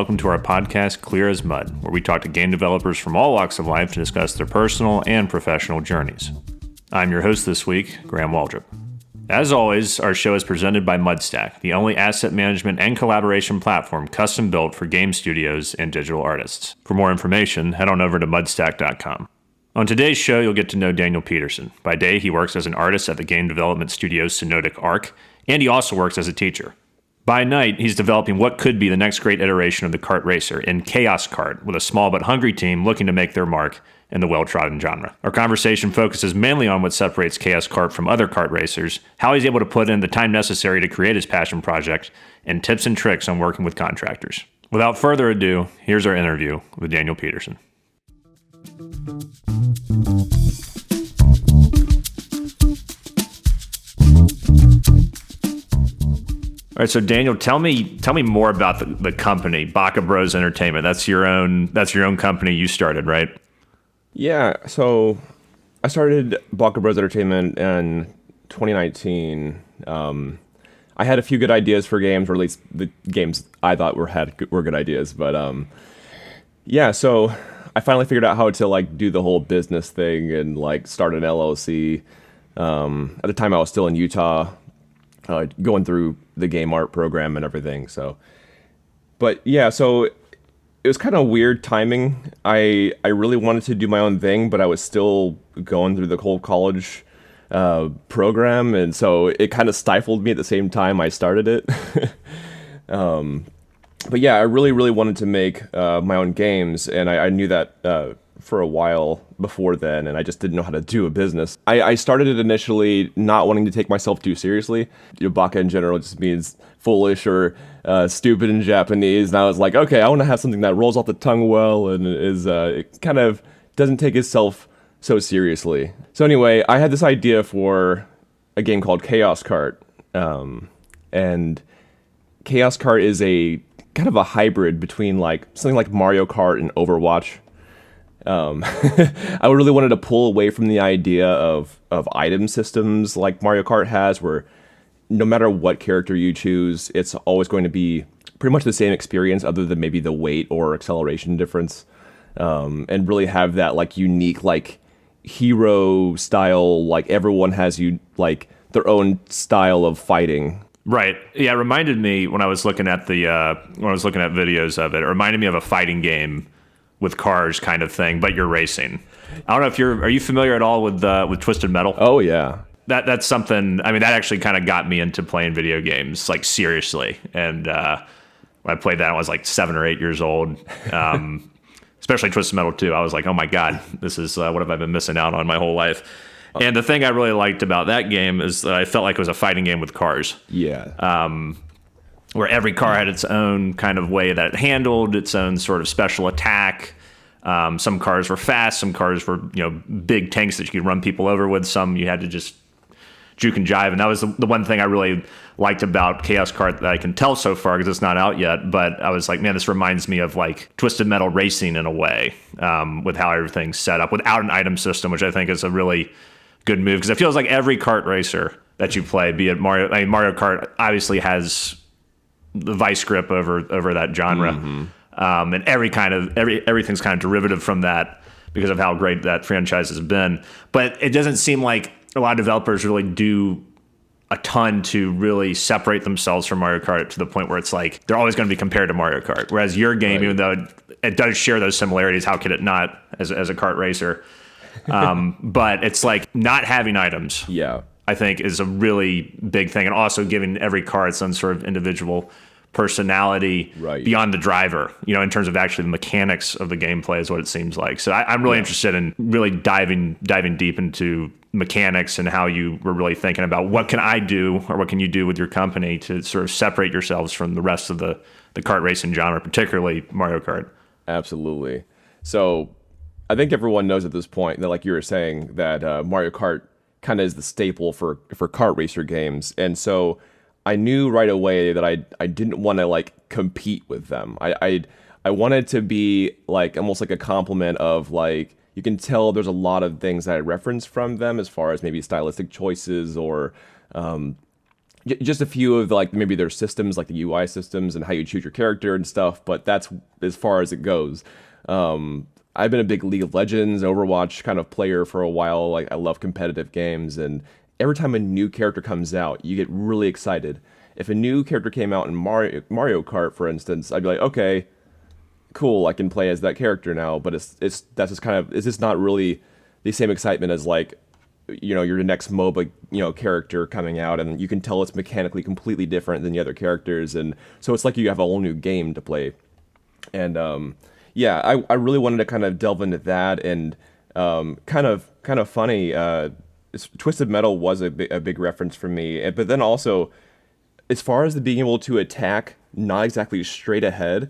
welcome to our podcast, Clear as Mud, where we talk to game developers from all walks of life to discuss their personal and professional journeys. I'm your host this week, Graham Waldrop. As always, our show is presented by Mudstack, the only asset management and collaboration platform custom built for game studios and digital artists. For more information, head on over to mudstack.com. On today's show, you'll get to know Daniel Peterson. By day, he works as an artist at the game development studio Synodic Arc, and he also works as a teacher. By night, he's developing what could be the next great iteration of the kart racer in Chaos Kart, with a small but hungry team looking to make their mark in the well-trodden genre. Our conversation focuses mainly on what separates Chaos Kart from other kart racers, how he's able to put in the time necessary to create his passion project, and tips and tricks on working with contractors. Without further ado, here's our interview with Daniel Peterson. All right, so Daniel, tell me more about the company, Baka Bros Entertainment. That's your own company you started, right? Yeah, so I started Baka Bros Entertainment in 2019. I had a few good ideas for games, or at least the games I thought were good ideas. But yeah, so I finally figured out how to do the whole business thing and start an LLC. At the time, I was still in Utah, going through the game art program and everything. So it was kind of weird timing. I really wanted to do my own thing, but I was still going through the whole college program, and so it kind of stifled me at the same time I started it. But yeah, I really wanted to make my own games, and I knew that for a while before then, and I just didn't know how to do a business. I started it initially not wanting to take myself too seriously. Baka in general just means foolish or stupid in Japanese, and I was like, okay, I want to have something that rolls off the tongue well and is it kind of doesn't take itself so seriously. So anyway, I had this idea for a game called Chaos Kart, and Chaos Kart is a kind of a hybrid between something like Mario Kart and Overwatch. I really wanted to pull away from the idea of item systems like Mario Kart has, where no matter what character you choose, it's always going to be pretty much the same experience other than maybe the weight or acceleration difference, and really have that unique hero style, everyone has their own style of fighting. Right. Yeah, it reminded me when I was looking at videos of it. It reminded me of a fighting game with cars kind of thing, but you're racing. I don't know if are you familiar at all with Twisted Metal? Oh yeah. That's something. I mean, that actually kind of got me into playing video games seriously. And when I played that, I was 7 or 8 years old. Especially Twisted Metal 2. I was like, oh my god, this is what have I been missing out on my whole life? And the thing I really liked about that game is that I felt like it was a fighting game with cars. Yeah. Where every car had its own kind of way that it handled, its own sort of special attack. Some cars were fast, some cars were big tanks that you could run people over with. Some you had to just juke and jive, and that was the one thing I really liked about Chaos Kart that I can tell so far because it's not out yet. But I was like, man, this reminds me of Twisted Metal racing in a way, with how everything's set up without an item system, which I think is a really good move because it feels like every kart racer that you play, be it Mario Kart, obviously has the vice grip over that genre, and everything's kind of derivative from that because of how great that franchise has been. But it doesn't seem like a lot of developers really do a ton to really separate themselves from Mario Kart to the point where it's they're always going to be compared to Mario Kart. Whereas your game, even though it does share those similarities, how could it not as a kart racer? But it's not having items. Yeah. I think is a really big thing, and also giving every car its own sort of individual personality beyond the driver, in terms of actually the mechanics of the gameplay is what it seems like. So I'm really interested in really diving deep into mechanics and how you were really thinking about what can I do or what can you do with your company to sort of separate yourselves from the rest of the kart racing genre, particularly Mario Kart. Absolutely. So I think everyone knows at this point that, like you were saying, that Mario Kart kind of is the staple for kart racer games. And so I knew right away that I didn't want to compete with them. I wanted to be almost a compliment of you can tell there's a lot of things that I reference from them as far as maybe stylistic choices or just a few of like maybe their systems, like the UI systems and how you choose your character and stuff. But that's as far as it goes. I've been a big League of Legends, Overwatch kind of player for a while. Like I love competitive games, and every time a new character comes out, you get really excited. If a new character came out in Mario Kart, for instance, I'd be like, okay, cool, I can play as that character now. But it's just not really the same excitement as like, your next MOBA, character coming out, and you can tell it's mechanically completely different than the other characters, and so it's like you have a whole new game to play. And yeah, I really wanted to kind of delve into that, and kind of funny. Twisted Metal was a big reference for me, but then also, as far as the being able to attack not exactly straight ahead,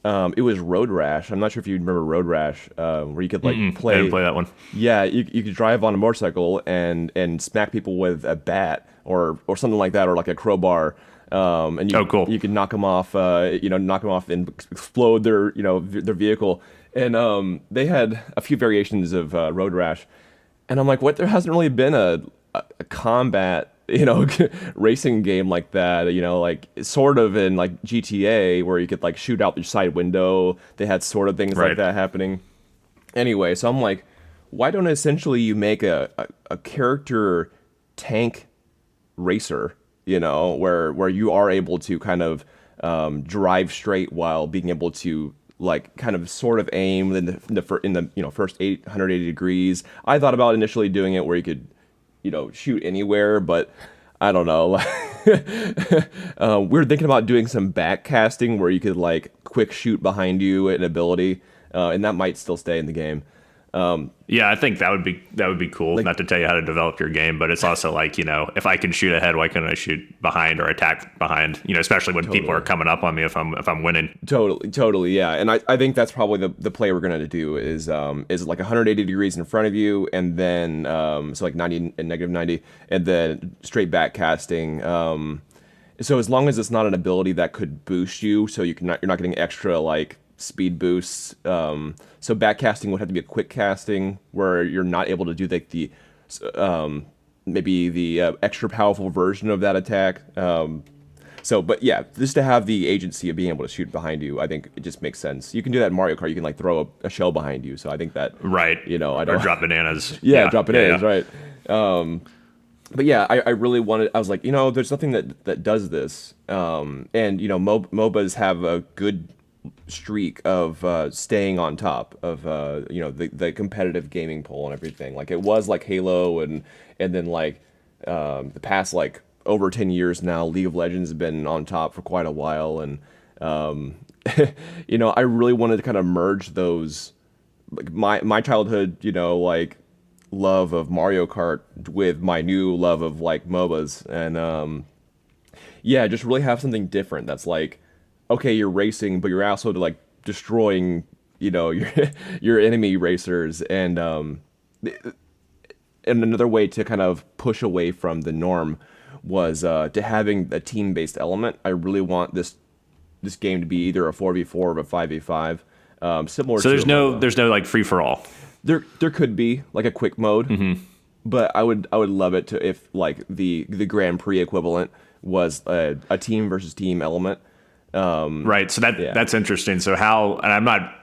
it was Road Rash. I'm not sure if you remember Road Rash, where you could play. I didn't play that one. Yeah, you could drive on a motorcycle and smack people with a bat or something like that, or like a crowbar. And cool. You can knock them off, and explode their vehicle. And they had a few variations of Road Rash, and I'm like, what? There hasn't really been a combat, racing game like that. Like sort of in like GTA where you could like shoot out your side window. They had sort of things like that happening. Anyway, so I'm like, why don't essentially you make a character tank racer? Where you are able to kind of drive straight while being able to like kind of sort of aim in the first 180 degrees. I thought about initially doing it where you could shoot anywhere, but I don't know. We were thinking about doing some backcasting where you could like quick shoot behind you, an ability, and that might still stay in the game. Yeah, I think that would be cool. Like, not to tell you how to develop your game, but it's also like, if I can shoot ahead, why couldn't I shoot behind or attack behind? Especially when people are coming up on me if I'm winning. Totally, yeah. And I think that's probably the play we're gonna do is like 180 degrees in front of you, and then so like 90 and negative 90, and then straight back casting. So as long as it's not an ability that could boost you, so you're not getting extra like speed boosts. So backcasting would have to be a quick casting where you're not able to do like the maybe the extra powerful version of that attack. But yeah, just to have the agency of being able to shoot behind you, I think it just makes sense. You can do that in Mario Kart. You can like throw a shell behind you. So I think that right. I don't or drop bananas. Yeah, drop bananas. Right. But yeah, I really wanted. I was like, there's nothing that does this. And MOBAs have a good streak of staying on top of the competitive gaming poll and everything. Like it was like Halo and then like the past like over 10 years now, League of Legends has been on top for quite a while, and I really wanted to kind of merge those, like my childhood like love of Mario Kart with my new love of like MOBAs, and just really have something different that's like, okay, you're racing, but you're also like destroying, your enemy racers, and another way to kind of push away from the norm was to having a team-based element. I really want this game to be either a 4v4 or a 5v5, similar. So there's no like free for all. There could be like a quick mode, but I would love it to if like the Grand Prix equivalent was a team versus team element. Right. So that's interesting. So and I'm not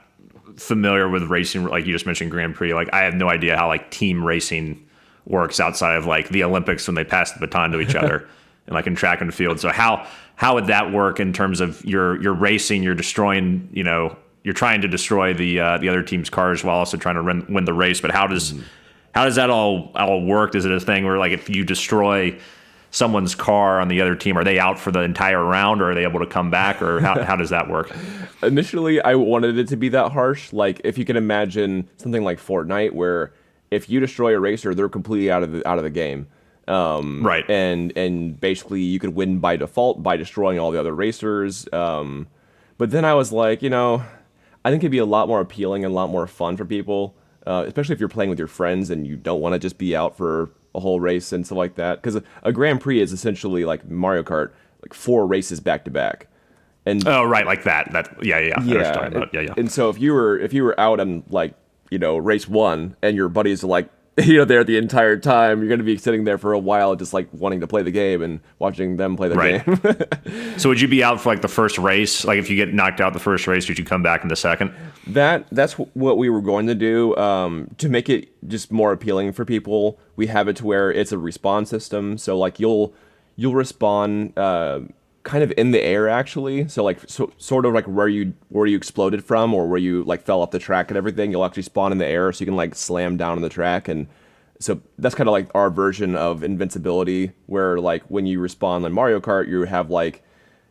familiar with racing, like you just mentioned Grand Prix. Like I have no idea how like team racing works outside of like the Olympics when they pass the baton to each other and like in track and field. So how would that work in terms of you're racing, you're destroying, you're trying to destroy the other team's cars while also trying to win the race. But how does that all work? Is it a thing where like if you destroy someone's car on the other team, are they out for the entire round, or are they able to come back, or how does that work? Initially, I wanted it to be that harsh. Like if you can imagine something like Fortnite, where if you destroy a racer, they're completely out of the game. Right. And basically you could win by default by destroying all the other racers. But then I was like, I think it'd be a lot more appealing and a lot more fun for people, especially if you're playing with your friends and you don't want to just be out for a whole race and stuff like that. Because a Grand Prix is essentially like Mario Kart, like 4 races back to back. And right, like that. Yeah. And so if you were out on like race 1 and your buddies are like there the entire time. You're going to be sitting there for a while, just like wanting to play the game and watching them play the game. So would you be out for like the first race? Like if you get knocked out the first race, would you come back in the second? That's what we were going to do to make it just more appealing for people. We have it to where it's a respawn system. So like you'll respawn kind of in the air actually. So like sort of like where you exploded from or where you like fell off the track and everything. You'll actually spawn in the air so you can like slam down on the track. And so that's kind of like our version of invincibility, where like when you respawn in Mario Kart, you have like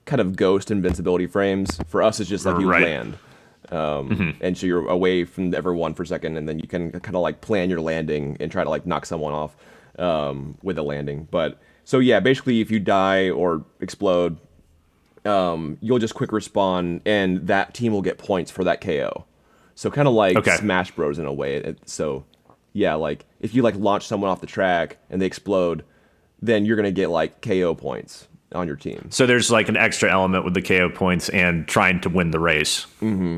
kind of ghost invincibility frames. For us, it's just like you land. And so you're away from everyone for a second, and then you can kind of like plan your landing and try to like knock someone off with a landing. But so yeah, basically if you die or explode, you'll just quick respawn, and that team will get points for that KO. So kind of like Smash Bros in a way. So yeah, like if you like launch someone off the track and they explode, then you're gonna get like KO points on your team. So there's like an extra element with the KO points and trying to win the race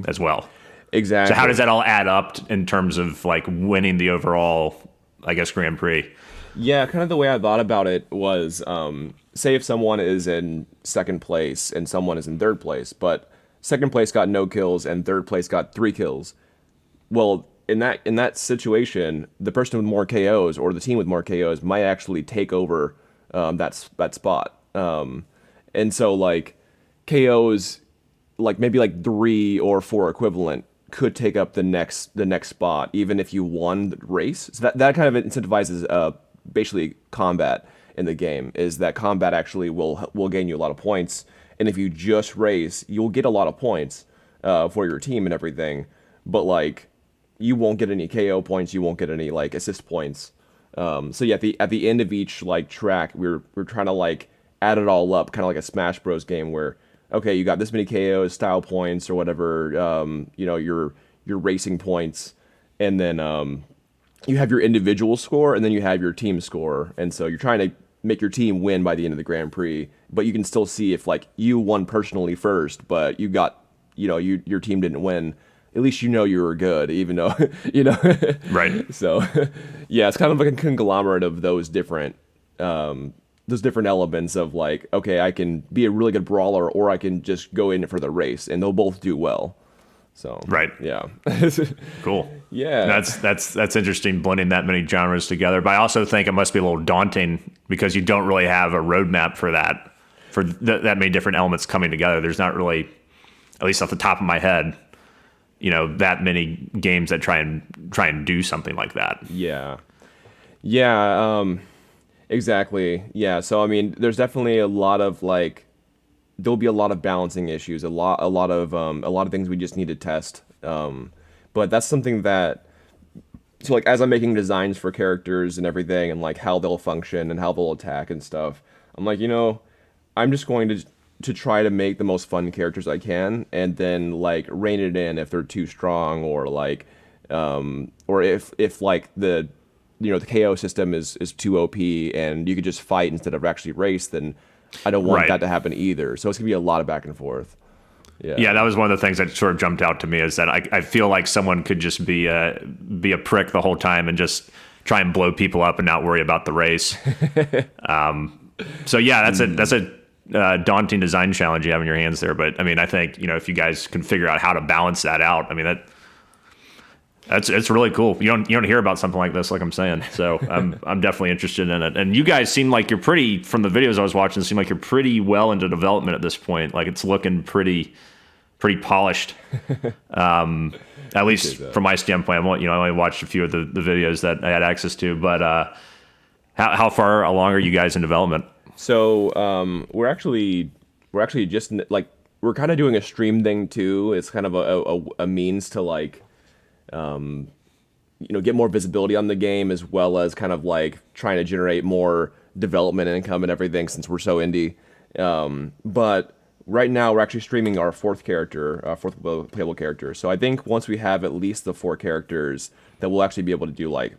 as well. Exactly. So how does that all add up in terms of like winning the overall, I guess, Grand Prix? Yeah, kind of the way I thought about it was, say if someone is in second place and someone is in third place, but second place got no kills and third place got 3 kills. Well, in that situation, the person with more KOs or the team with more KOs might actually take over that spot. And so like KOs, like maybe like 3 or 4 equivalent could take up the next spot, even if you won the race. So that kind of incentivizes basically combat in the game, is that combat actually will gain you a lot of points. And if you just race, you'll get a lot of points for your team and everything, but like you won't get any KO points, you won't get any like assist points. So yeah, at the end of each like track, we're trying to like add it all up, kind of like a Smash Bros game where, okay, you got this many KOs, style points, or whatever, your racing points, and then you have your individual score, and then you have your team score, and so you're trying to make your team win by the end of the Grand Prix, but you can still see if like you won personally first, but you got, your team didn't win. At least you were good, even though, Right. So, yeah, it's kind of like a conglomerate of those different elements of like, okay, I can be a really good brawler, or I can just go in for the race, and they'll both do well. So right, yeah, cool. Yeah, that's interesting, blending that many genres together. But I also think it must be a little daunting because you don't really have a roadmap for that, that many different elements coming together. There's not really, at least off the top of my head, that many games that try and do something like that. Yeah. Exactly. Yeah. So I mean, there's definitely a lot of like, there'll be a lot of balancing issues, a lot of things we just need to test. But that's something that, so like as I'm making designs for characters and everything, and like how they'll function and how they'll attack and stuff, I'm like, I'm just going to try to make the most fun characters I can, and then like rein it in if they're too strong, or like, or if like the KO system is too OP and you could just fight instead of actually race, then I don't want that to happen either. So it's gonna be a lot of back and forth. Yeah, that was one of the things that sort of jumped out to me, is that I feel like someone could just be a prick the whole time and just try and blow people up and not worry about the race. So yeah, that's a daunting design challenge you have in your hands there. But I mean, I think if you guys can figure out how to balance that out, I mean it's really cool. You don't hear about something like this, like I'm saying. So I'm definitely interested in it. And you guys seem like you're pretty, from the videos I was watching, seem like you're pretty well into development at this point. Like it's looking pretty polished. At least from my standpoint, I only watched a few of the videos that I had access to. But how far along are you guys in development? So we're actually just like, we're kind of doing a stream thing too. It's kind of a means to like, get more visibility on the game, as well as kind of like trying to generate more development income and everything, since we're so indie. But right now we're actually streaming our fourth playable character. So I think once we have at least the 4 characters, that we'll actually be able to do like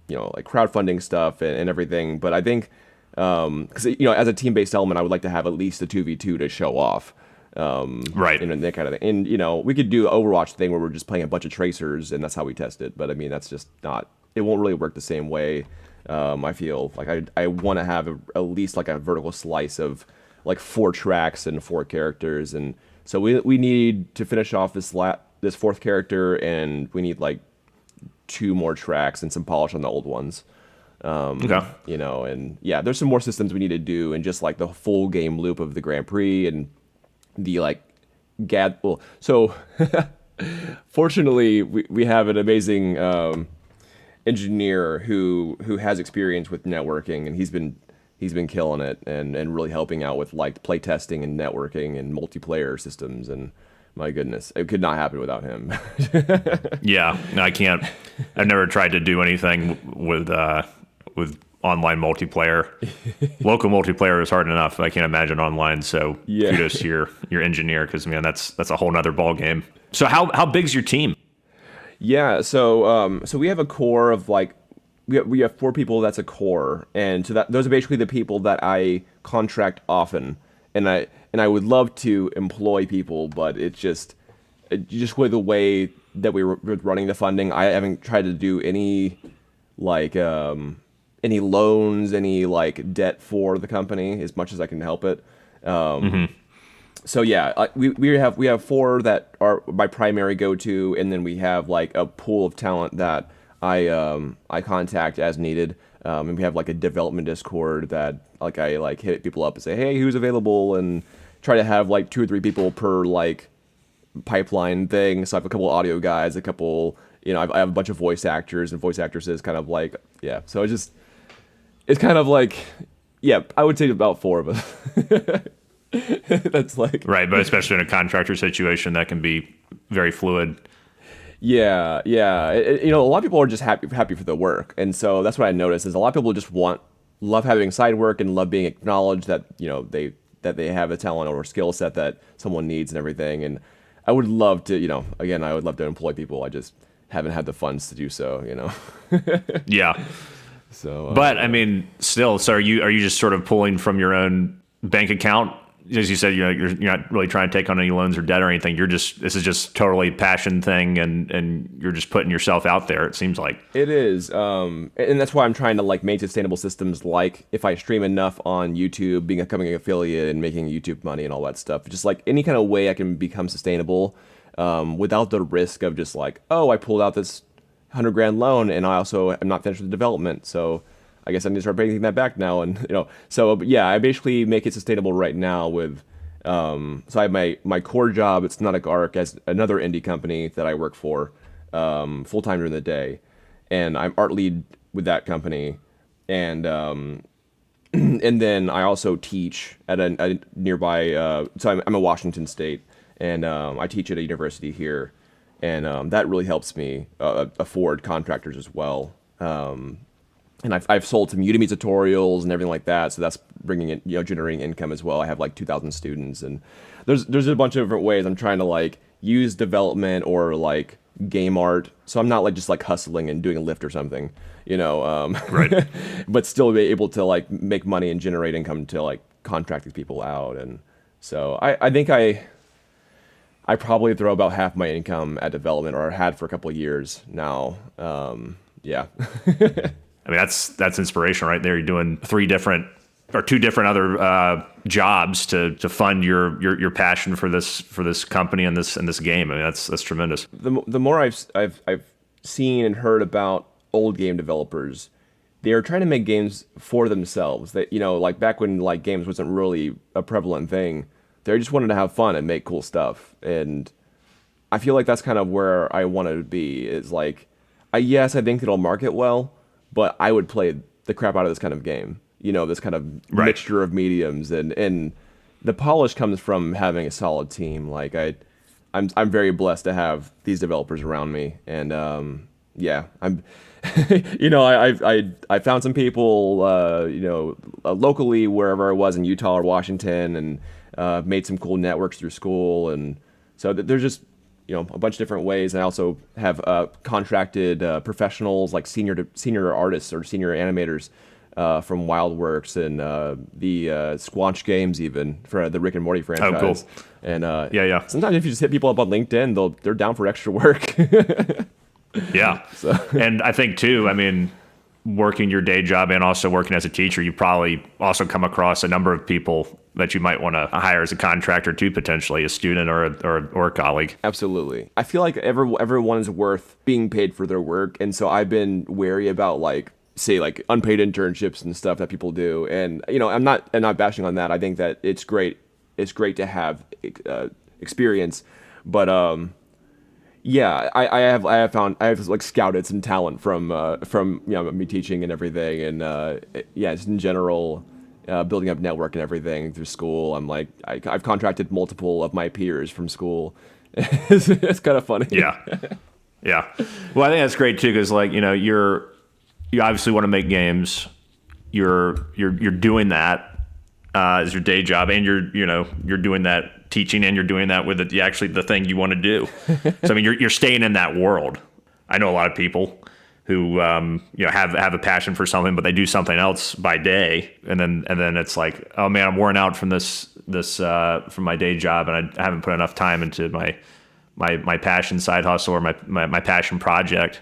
crowdfunding stuff and everything. But I think, because as a team-based element, I would like to have at least a 2v2 to show off. Right. And that kind of thing. And, we could do Overwatch thing where we're just playing a bunch of tracers and that's how we test it. But I mean, that's just not it won't really work the same way. I feel like I want to have at least like a vertical slice of like 4 tracks and 4 characters, and so we need to finish off this 4th character, and we need like 2 more tracks and some polish on the old ones. Okay. You know, and yeah, there's some more systems we need to do, and just like the full game loop of the Grand Prix and the like so fortunately we have an amazing engineer who has experience with networking, and he's been killing it and really helping out with like play testing and networking and multiplayer systems, and my goodness, it could not happen without him. Yeah, no, I can't. I've never tried to do anything with online multiplayer. Local multiplayer is hard enough. I can't imagine online. So kudos to your engineer, because man, that's a whole nother ball game. So how big's your team? Yeah, so we have a core of like we have 4 people. That's a core, and so those are basically the people that I contract often, and I would love to employ people, but it's just with the way that we were running the funding, I haven't tried to do any like any loans, any like debt for the company as much as I can help it. So yeah, we have 4 that are my primary go-to, and then we have like a pool of talent that I contact as needed. And we have like a development Discord that like I like hit people up and say, hey, who's available, and try to have like 2 or 3 people per like pipeline thing. So I have a couple of audio guys, a couple, you know, I have a bunch of voice actors and voice actresses, kind of like, yeah. So it's kind of like, yeah, I would say about 4 of us. That's like right, but especially in a contractor situation, that can be very fluid. Yeah. You know, a lot of people are just happy for the work, and so that's what I noticed is a lot of people just love having side work and love being acknowledged that, you know, they have a talent or skill set that someone needs and everything. And I would love to, you know, again, I would love to employ people. I just haven't had the funds to do so, you know. Yeah. So, but I mean, still, so are you just sort of pulling from your own bank account? As you said, you're not really trying to take on any loans or debt or anything. This is just totally passion thing, and you're just putting yourself out there. It seems like it is, and that's why I'm trying to like make sustainable systems. Like if I stream enough on YouTube, becoming an affiliate and making YouTube money and all that stuff. Just like any kind of way I can become sustainable, without the risk of just like, oh, I pulled out this $100,000 loan, and I also am not finished with the development, so I guess I need to start paying that back now. And you know, so yeah, I basically make it sustainable right now with so I have my core job. It's Synodic Arc, as another indie company that I work for full time during the day, and I'm art lead with that company, and and then I also teach at a nearby. So I'm in Washington State, and I teach at a university here, and that really helps me afford contractors as well. And I've sold some Udemy tutorials and everything like that, so that's bringing in, you know, generating income as well. I have like 2,000 students, and there's a bunch of different ways I'm trying to like use development or like game art, so I'm not like just like hustling and doing a lift or something, you know, right. but still be able to like make money and generate income to like contract these people out. And so I think I probably throw about half my income at development, or had for a couple of years now. Yeah. I mean, that's inspirational right there. You're doing 2 different other jobs to fund your passion for this company and this game. I mean, that's tremendous. The more I've seen and heard about old game developers, they are trying to make games for themselves. That, you know, like back when like games wasn't really a prevalent thing, they just wanted to have fun and make cool stuff. And I feel like that's kind of where I wanted to be. Is like, I think it'll market well, but I would play the crap out of this kind of game, you know, this kind of mixture of mediums, and the polish comes from having a solid team. Like I'm very blessed to have these developers around me, and yeah, I'm, you know, I found some people, you know, locally wherever I was in Utah or Washington, and made some cool networks through school, and so there's just, you know, a bunch of different ways. And I also have contracted professionals like senior artists or senior animators from Wildworks and the Squanch Games, even for the Rick and Morty franchise. Oh, cool. And yeah. Sometimes if you just hit people up on LinkedIn, they're down for extra work. Yeah. So And I think too, I mean, working your day job and also working as a teacher, you probably also come across a number of people that you might want to hire as a contractor too, potentially a student or a colleague. absolutely. I feel like everyone is worth being paid for their work, and so I've been wary about like say like unpaid internships and stuff that people do. And I'm not bashing on that. I think that it's great. It's great to have experience, but yeah, I have found I have like scouted some talent from me teaching and everything, and yeah, just in general. Building up network and everything through school. I'm like, I've contracted multiple of my peers from school. It's kind of funny. Yeah. Yeah. Well, I think that's great too, because like, you obviously want to make games. You're doing that as your day job, and you're doing that teaching, and you're doing that with the thing you want to do. So I mean, you're staying in that world. I know a lot of people who have a passion for something, but they do something else by day, and then it's like, oh man, I'm worn out from this from my day job, and I haven't put enough time into my passion side hustle or my passion project.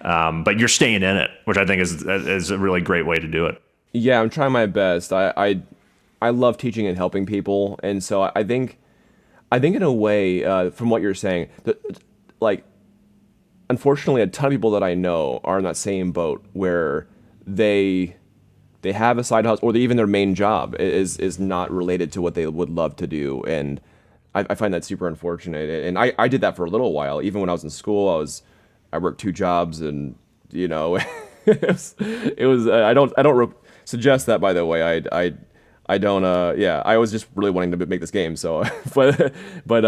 But you're staying in it, which I think is a really great way to do it. Yeah, I'm trying my best. I love teaching and helping people, and so I think in a way, from what you're saying, that like. Unfortunately, a ton of people that I know are in that same boat where they have a side hustle, or even their main job is not related to what they would love to do, and I find that super unfortunate. And I did that for a little while. Even when I was in school, I worked 2 jobs, and it was I don't suggest that, by the way. I don't yeah, I was just really wanting to make this game, so but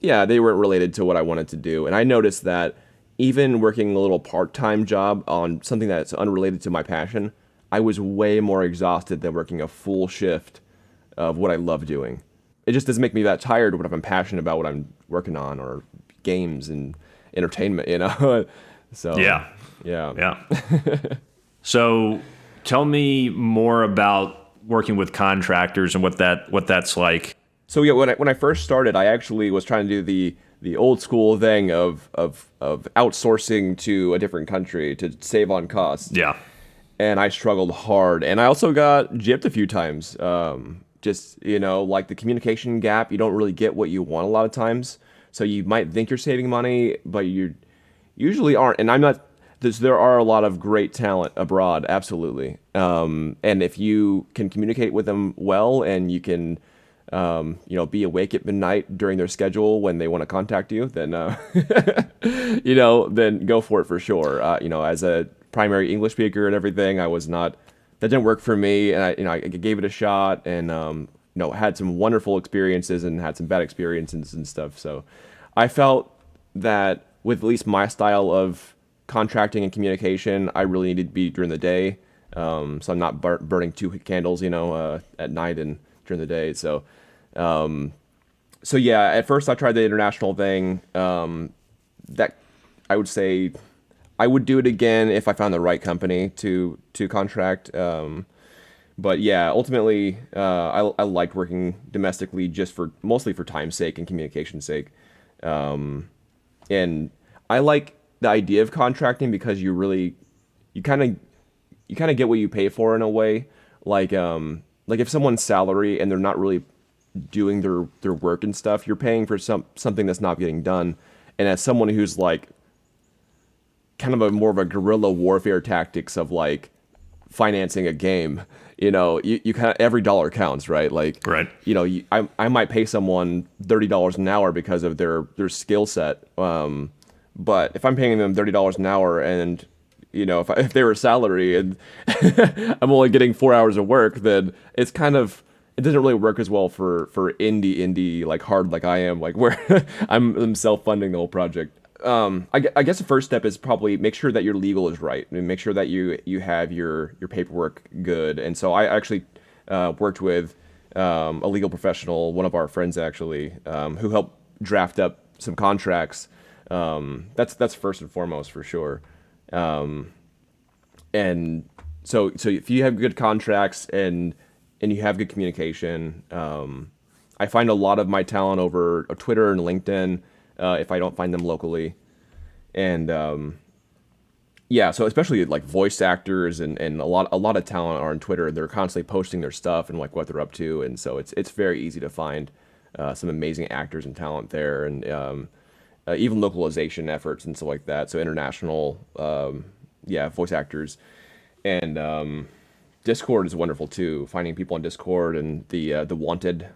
yeah, they weren't related to what I wanted to do, and I noticed that. Even working a little part-time job on something that's unrelated to my passion, I was way more exhausted than working a full shift of what I love doing. It just doesn't make me that tired when I'm passionate about what I'm working on, or games and entertainment, So Yeah. yeah. Yeah. So tell me more about working with contractors and what that's like. So yeah, when I first started, I actually was trying to do the old school thing of outsourcing to a different country to save on costs. Yeah. And I struggled hard, and I also got gypped a few times. Just like the communication gap, you don't really get what you want a lot of times. So you might think you're saving money, but you usually aren't. And I'm not. There are a lot of great talent abroad, absolutely. And if you can communicate with them well, and you can be awake at midnight during their schedule when they want to contact you, then, then go for it for sure. As a primary English speaker and everything, that didn't work for me. And I gave it a shot, and, had some wonderful experiences and had some bad experiences and stuff. So I felt that with at least my style of contracting and communication, I really needed to be during the day. So I'm not burning 2 candles, at night and during the day. So yeah, at first I tried the international thing. That I would say I would do it again if I found the right company to contract. But yeah, ultimately, I liked working domestically mostly for time's sake and communication's sake. And I like the idea of contracting because you kind of get what you pay for in a way. Like if someone's salary and they're not really doing their work and stuff, you're paying for something that's not getting done. And as someone who's like kind of more of a guerrilla warfare tactics of like financing a game, you kind of every dollar counts, right? Like, right. I might pay someone $30 an hour because of their skill set. But if I'm paying them $30 an hour and if they were salary and I'm only getting 4 hours of work, then it doesn't really work as well for indie like hard like I am, like where I'm self-funding the whole project. I guess the first step is probably make sure that your legal is right and make sure that you have your paperwork good. And so I actually worked with a legal professional, one of our friends actually, who helped draft up some contracts. That's first and foremost for sure. And so if you have good contracts and you have good communication, I find a lot of my talent over Twitter and LinkedIn, if I don't find them locally. And yeah, so especially like voice actors and a lot of talent are on Twitter. They're constantly posting their stuff and like what they're up to, and so it's very easy to find some amazing actors and talent there, and even localization efforts and stuff like that. So international, voice actors, and Discord is wonderful too. Finding people on Discord and the wanted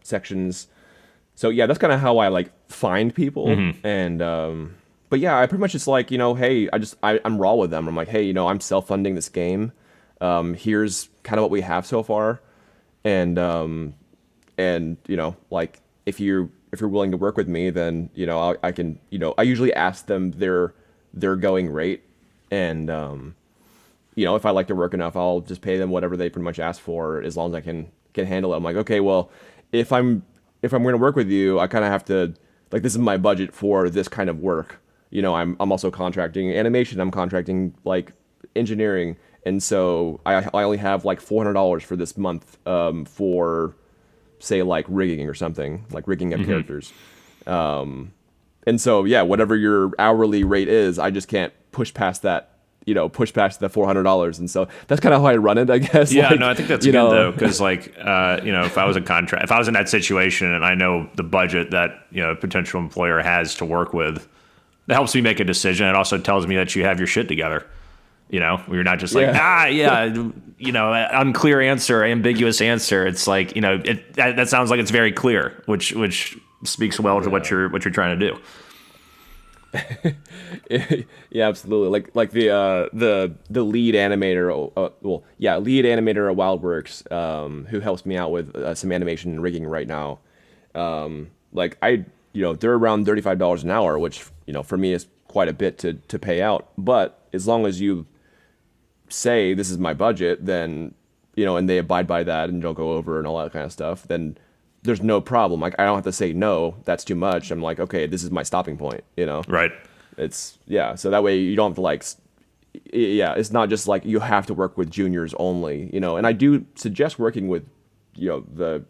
sections. So yeah, that's kind of how I like find people, and but yeah, I pretty much just like, hey, I'm raw with them. I'm like, hey, I'm self-funding this game. Here's kind of what we have so far, and like if you're willing to work with me, then I can, I usually ask them their going rate, and if I like their work enough, I'll just pay them whatever they pretty much ask for, as long as I can handle it. I'm like, okay, well, if I'm going to work with you, I kind of have to, like, this is my budget for this kind of work. I'm also contracting animation. I'm contracting like engineering, and so I only have like $400 for this month for, say, like rigging or something, like rigging up characters. And so yeah, whatever your hourly rate is, I just can't push past that. Push past the $400, and so that's kind of how I run it, I guess. Yeah, no, I think that's good though, because like if I was if I was in that situation and I know the budget that a potential employer has to work with, that helps me make a decision. It also tells me that you have your shit together. You're not just like unclear answer, ambiguous answer. It's like that sounds like it's very clear, which speaks well to what you're trying to do. Yeah, absolutely. Like the lead animator, lead animator at WildWorks, who helps me out with some animation and rigging right now. They're around $35 an hour, which for me is quite a bit to pay out. But as long as you say this is my budget, then and they abide by that and don't go over and all that kind of stuff, then there's no problem. Like, I don't have to say no, that's too much. I'm like, okay, this is my stopping point. Right. It's so that way you don't have to like, it's not just like you have to work with juniors only. And I do suggest working with the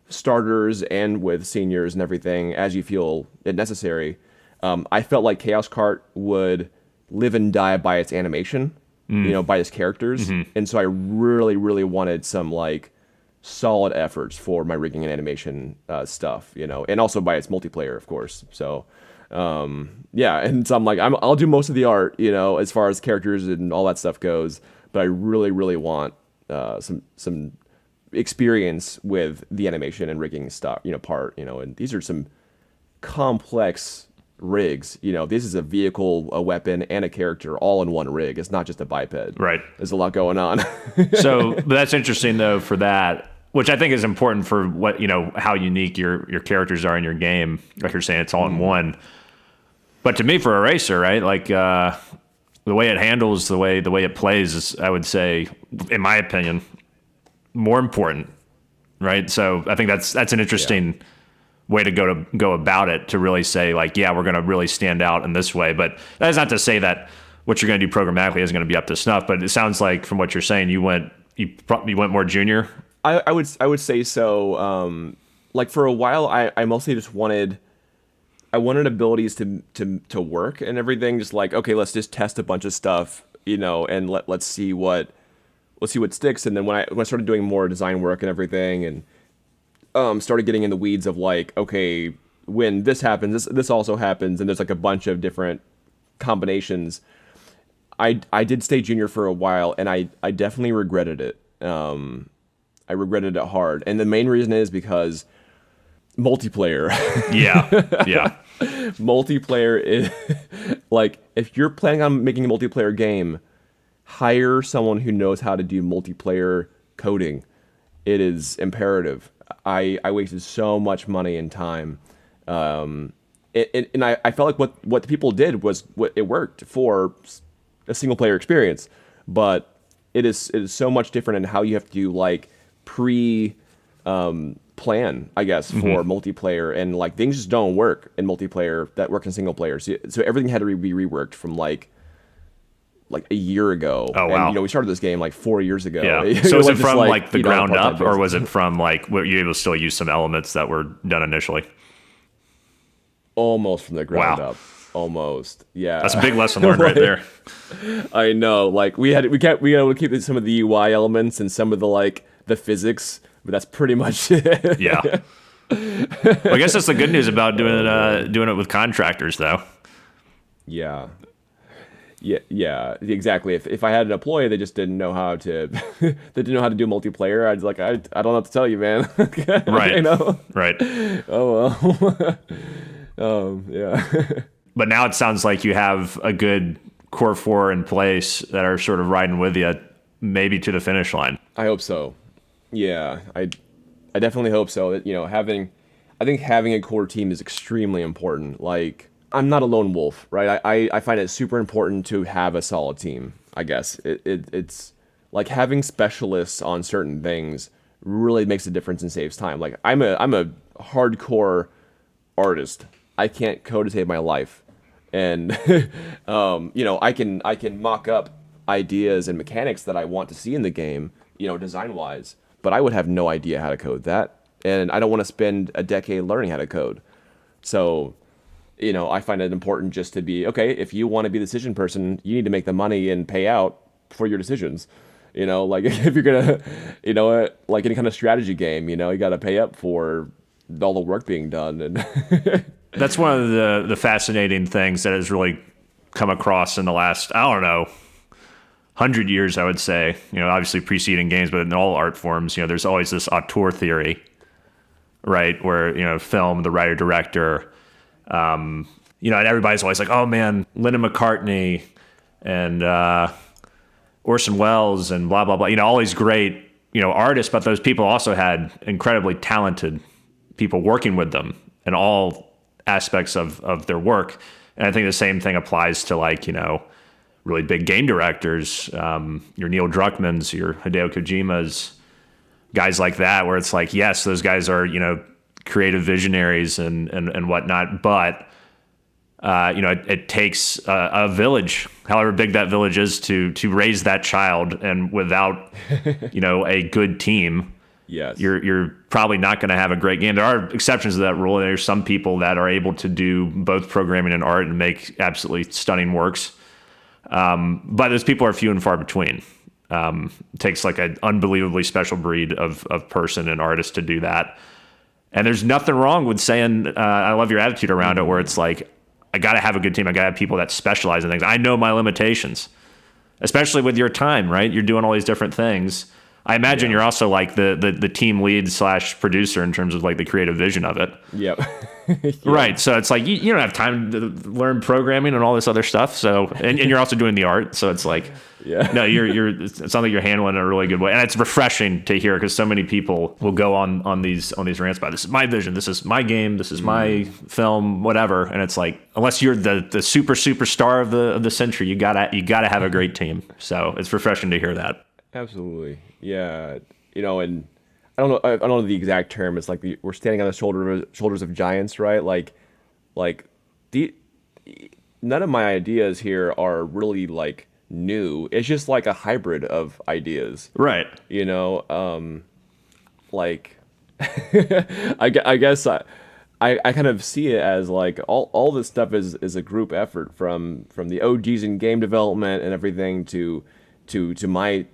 starters and with seniors and everything as you feel it necessary. I felt like Chaos Kart would live and die by its animation, by its characters, and so I really, really wanted some like solid efforts for my rigging and animation stuff, and also by its multiplayer, of course. So and so I'm like, I'll do most of the art, as far as characters and all that stuff goes, but I really, really want some experience with the animation and rigging stuff, part, and these are some complex rigs. This is a vehicle, a weapon, and a character all in one rig. It's not just a biped. Right. There's a lot going on. So, but that's interesting though for that, which I think is important for what, how unique your characters are in your game. Like you're saying, it's all in one. But to me, for a racer, right, like the way it handles, the way it plays is, I would say, in my opinion, more important, right? So I think that's an interesting way to go about it, to really say like, yeah, we're going to really stand out in this way. But that is not to say that what you're going to do programmatically isn't going to be up to snuff. But it sounds like from what you're saying, you went more junior. I would say so. Like for a while, I mostly just wanted abilities to work and everything. Just like, okay, let's just test a bunch of stuff, and let's see what sticks. And then when I started doing more design work and everything, and started getting in the weeds of like, okay, when this happens, this also happens, and there's like a bunch of different combinations. I did stay junior for a while, and I definitely regretted it. I regretted it hard, and the main reason is because multiplayer. Yeah. Multiplayer is like, if you're planning on making a multiplayer game, hire someone who knows how to do multiplayer coding. It is imperative. I wasted so much money and time, and I felt like what the people did was it worked for a single player experience, but it is so much different in how you have to like plan, I guess, for multiplayer, and like things just don't work in multiplayer that work in single player. So everything had to be reworked from like a year ago. Oh wow! And, we started this game like 4 years ago. Yeah. So was it from like the ground up, or was it from like were you able to still use some elements that were done initially? Almost from the ground up. almost. Yeah, That's a big lesson learned right there. I know. Like we had to keep some of the UI elements and some of the physics, but that's pretty much it. Yeah. Well, I guess that's the good news about doing it with contractors, though. Yeah. Yeah, exactly. If I had an employee that just didn't know how to they didn't know how to do multiplayer, I'd like I don't know what to tell you, man. Right. You know? Right. Oh well. Yeah. But now it sounds like you have a good core four in place that are sort of riding with you, maybe to the finish line. I hope so. Yeah, I definitely hope so. That I think having a core team is extremely important. Like, I'm not a lone wolf, right? I find it super important to have a solid team. I guess it's like having specialists on certain things really makes a difference and saves time. Like I'm a hardcore artist. I can't code to save my life, and I can mock up ideas and mechanics that I want to see in the game, design wise. But I would have no idea how to code that, and I don't want to spend a decade learning how to code. So, I find it important just to be, okay, if you want to be the decision person, you need to make the money and pay out for your decisions. Like if you're going to, like any kind of strategy game, you got to pay up for all the work being done. And that's one of the fascinating things that has really come across in the last, I don't know, 100 years, I would say, obviously preceding games, but in all art forms, there's always this auteur theory, right? Where, film, the writer, director, and everybody's always like, oh man, Lennon McCartney and Orson Welles and blah, blah, blah, all these great, artists, but those people also had incredibly talented people working with them in all aspects of their work. And I think the same thing applies to really big game directors, your Neil Druckmanns, your Hideo Kojimas, guys like that, where it's like, yes, those guys are, creative visionaries and whatnot, but it takes a village, however big that village is, to raise that child, and without a good team, yes, you're probably not going to have a great game. There are exceptions to that rule. There's some people that are able to do both programming and art and make absolutely stunning works, but those people are few and far between. It takes like an unbelievably special breed of person and artist to do that. And there's nothing wrong with saying, I love your attitude around it, where it's like, I got to have a good team. I got to have people that specialize in things. I know my limitations, especially with your time, right? You're doing all these different things. I imagine you're also like the team lead / producer in terms of like the creative vision of it. Yep. Right. So it's like, you don't have time to learn programming and all this other stuff. So, and you're also doing the art. So it's like, no, it sounds like you're handling it in a really good way. And it's refreshing to hear, because so many people will go on these rants about, this is my vision, this is my game, this is my film, whatever. And it's like, unless you're the superstar of the century, you gotta have a great team. So it's refreshing to hear that. Absolutely. Yeah. And I don't know the exact term. It's like we're standing on the shoulders of giants, right? Like none of my ideas here are really like new. It's just like a hybrid of ideas. Right. Like I guess I kind of see it as like all this stuff is a group effort from the OGs in game development and everything to my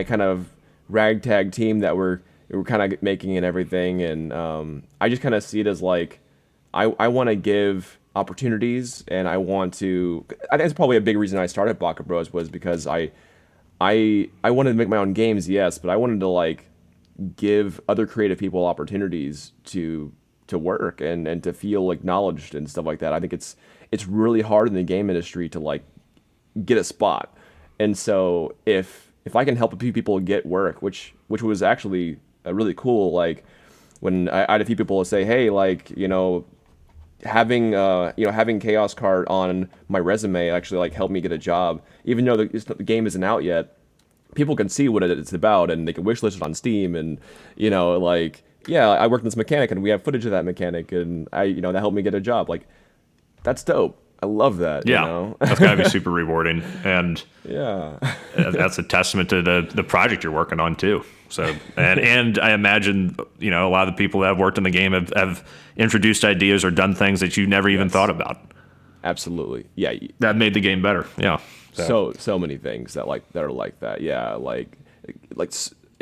kind of ragtag team that we're kind of making and everything. And I just kind of see it as like I want to give opportunities, and I think it's probably a big reason I started Baka Bros was because I wanted to make my own games, yes, but I wanted to like give other creative people opportunities to work and to feel acknowledged and stuff like that. I think it's really hard in the game industry to like get a spot. And so if I can help a few people get work, which was actually really cool, like when I had a few people say, hey, like, having Chaos Kart on my resume actually like helped me get a job, even though the game isn't out yet. People can see what it's about, and they can wishlist it on Steam, and like, yeah, I worked in this mechanic and we have footage of that mechanic, and that helped me get a job. Like, that's dope. I love that. Yeah, that's gotta be super rewarding, and yeah, that's a testament to the project you're working on too. So, and I imagine a lot of the people that have worked in the game have introduced ideas or done things that you never even thought about. absolutely. Yeah. That made the game better. Yeah. So many things that are like that. Yeah.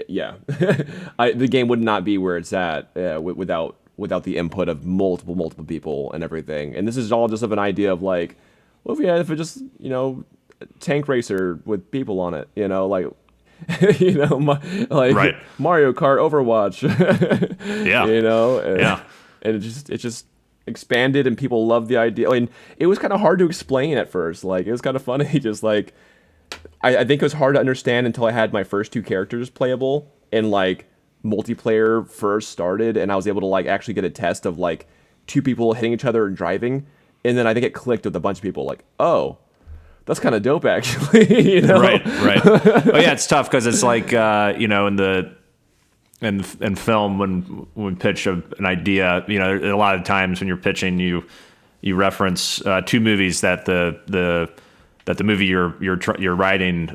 Yeah. The game would not be where it's at without the input of multiple people and everything. And this is all just of an idea of like, what if it just, tank racer with people on it, like, Right. Mario Kart, Overwatch, Yeah. And it just expanded and people loved the idea. I mean, it was kind of hard to explain at first. Like, it was kind of funny, just like, I think it was hard to understand until I had my first 2 characters playable and like multiplayer first started, and I was able to like actually get a test of like 2 people hitting each other and driving, and then I think it clicked with a bunch of people like, oh, that's kind of dope actually. Right. Oh yeah, it's tough because it's like in film when we pitch an idea, a lot of times when you're pitching, you reference 2 movies that the movie you're writing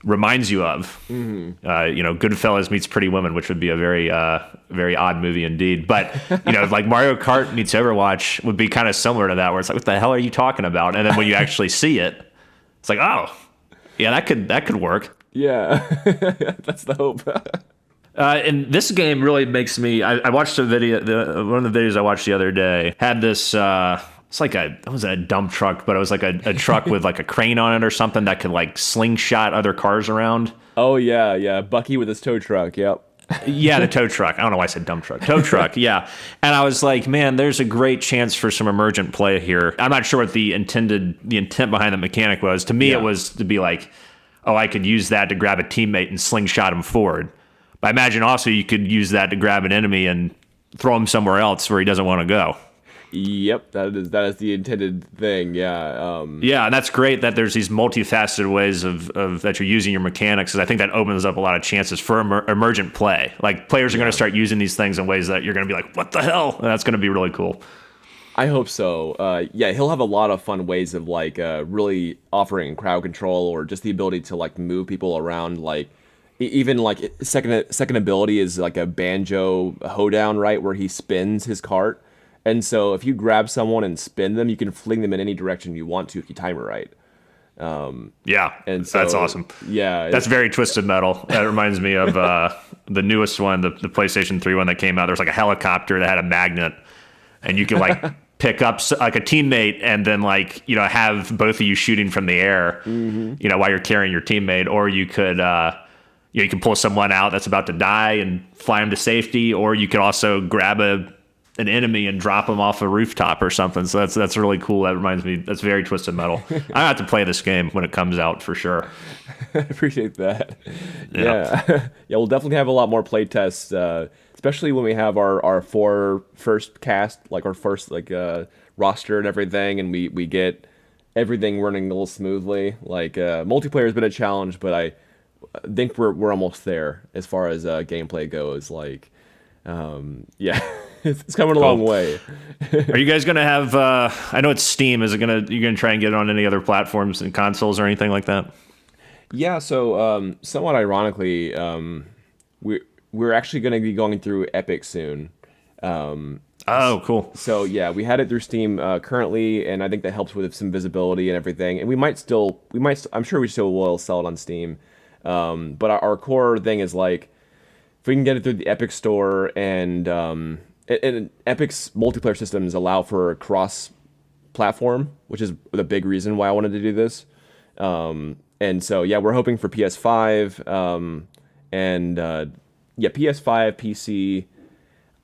reminds you of. Mm-hmm. Goodfellas meets Pretty Woman, which would be a very odd movie indeed. But like Mario Kart meets Overwatch would be kind of similar to that, where it's like, what the hell are you talking about? And then when you actually see it, it's like, oh, yeah, that could work. Yeah, that's the hope. And this game really makes me. I watched a video. One of the videos I watched the other day had this. It's like it wasn't a dump truck, but it was like a truck with like a crane on it or something that could like slingshot other cars around. Oh yeah, Bucky with his tow truck. Yep. Yeah, the tow truck. I don't know why I said dump truck. Tow truck, yeah. And I was like, man, there's a great chance for some emergent play here. I'm not sure what the intent behind the mechanic was. To me, It was to be like, oh, I could use that to grab a teammate and slingshot him forward. But I imagine also you could use that to grab an enemy and throw him somewhere else where he doesn't want to go. Yep, that is the intended thing. Yeah. Yeah, and that's great that there's these multifaceted ways of that you're using your mechanics, because I think that opens up a lot of chances for emergent play. Like, players are going to start using these things in ways that you're going to be like, what the hell? And that's going to be really cool. I hope so. Yeah, he'll have a lot of fun ways of like really offering crowd control, or just the ability to like move people around. Like, even like second ability is like a banjo hoedown, right, where he spins his cart. And so if you grab someone and spin them, you can fling them in any direction you want to if you time it right. Yeah, and so, that's awesome. Yeah. That's very Twisted Metal. That reminds me of the newest one, the PlayStation 3 one that came out. There was like a helicopter that had a magnet, and you could like pick up like a teammate and then like, have both of you shooting from the air, while you're carrying your teammate. Or you could, you can pull someone out that's about to die and fly them to safety. Or you could also grab an enemy and drop them off a rooftop or something. So that's really cool. That reminds me, that's very Twisted Metal. I have to play this game when it comes out for sure. I appreciate that. Yeah. Yeah, we'll definitely have a lot more play tests, especially when we have our 4 first cast, like our first like roster and everything, and we get everything running a little smoothly. Like multiplayer has been a challenge, but I think we're almost there as far as gameplay goes. Like, yeah. It's coming a long way. Are you guys going to have, I know it's Steam, you're going to try and get it on any other platforms and consoles or anything like that? Yeah, so somewhat ironically, we're actually going to be going through Epic soon. Oh, cool. So yeah, we had it through Steam currently, and I think that helps with some visibility and everything. And I'm sure we still will sell it on Steam. But our core thing is like, if we can get it through the Epic Store, and Epic's multiplayer systems allow for cross-platform, which is the big reason why I wanted to do this. And so, yeah, we're hoping for PS5, PS5, PC.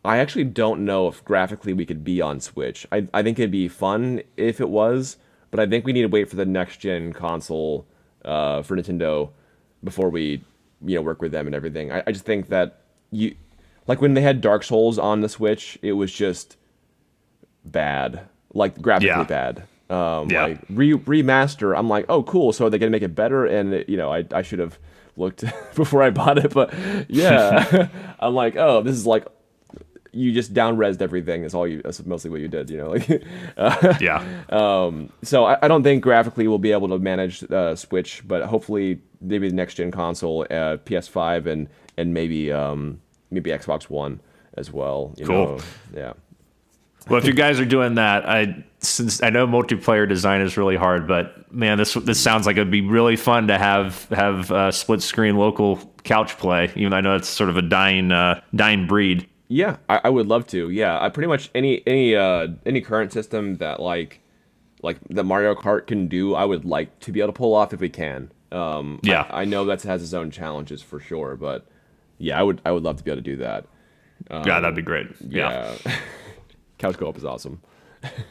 I actually don't know if graphically we could be on Switch. I think it'd be fun if it was, but I think we need to wait for the next-gen console for Nintendo before we, work with them and everything. I just think that like when they had Dark Souls on the Switch, it was just bad, like graphically bad. Like remaster, I'm like, oh cool, so they're gonna make it better, and I should have looked before I bought it, but yeah, I'm like, oh, this is like, you just down-resed everything. That's mostly what you did, So I don't think graphically we'll be able to manage Switch, but hopefully maybe the next gen console, PS5 and maybe Xbox One as well. Cool. Yeah. Well, if you guys are doing that, since I know multiplayer design is really hard, but man, this sounds like it'd be really fun to have split screen local couch play. Even though I know it's sort of a dying breed. Yeah, I would love to. Yeah, I pretty much any current system that like that Mario Kart can do, I would like to be able to pull off if we can. Yeah. I know that has its own challenges for sure, but yeah, I would love to be able to do that. Yeah, that'd be great. Yeah. Couch co-op is awesome.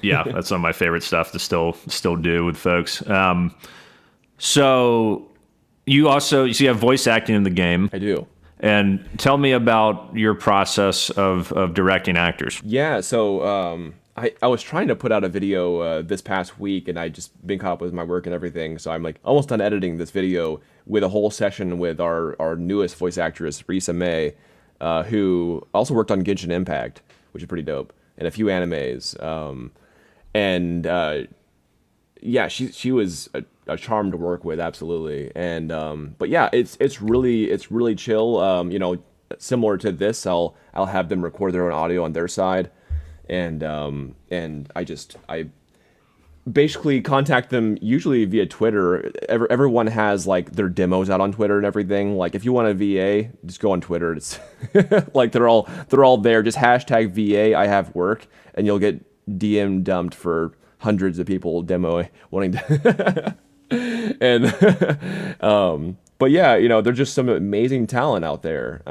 Yeah, that's some of my favorite stuff to still do with folks. So you have voice acting in the game. I do. And tell me about your process of directing actors. Yeah, so I was trying to put out a video this past week, and I just been caught up with my work and everything, so I'm like almost done editing this video with a whole session with our newest voice actress, Risa May, who also worked on Genshin Impact, which is pretty dope, and a few animes. Yeah, she was a charm to work with, absolutely. And but yeah, it's really chill. You know, similar to this, I'll have them record their own audio on their side, and I basically contact them usually via Twitter. Everyone has like their demos out on Twitter and everything. Like if you want a VA, just go on Twitter. It's like they're all there. Just hashtag VA I have work, and you'll get DM dumped for hundreds of people demo wanting to and but yeah, you know, there's just some amazing talent out there.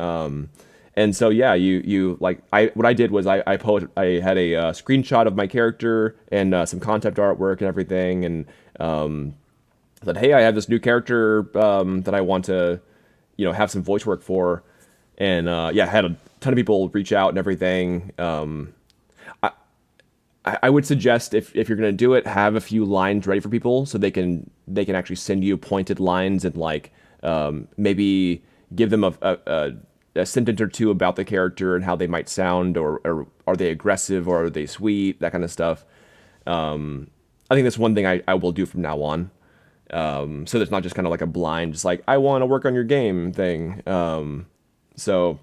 And so yeah, you like what I did was I had a screenshot of my character and some concept artwork and everything, and said, hey, I have this new character that I want to, you know, have some voice work for, and yeah, had a ton of people reach out and everything. I would suggest if you're gonna do it, have a few lines ready for people so they can actually send you pointed lines, and like maybe give them a sentence or two about the character and how they might sound, or are they aggressive or are they sweet, that kind of stuff. I think that's one thing I will do from now on. So there's not just kind of like a blind, just like I want to work on your game thing. So,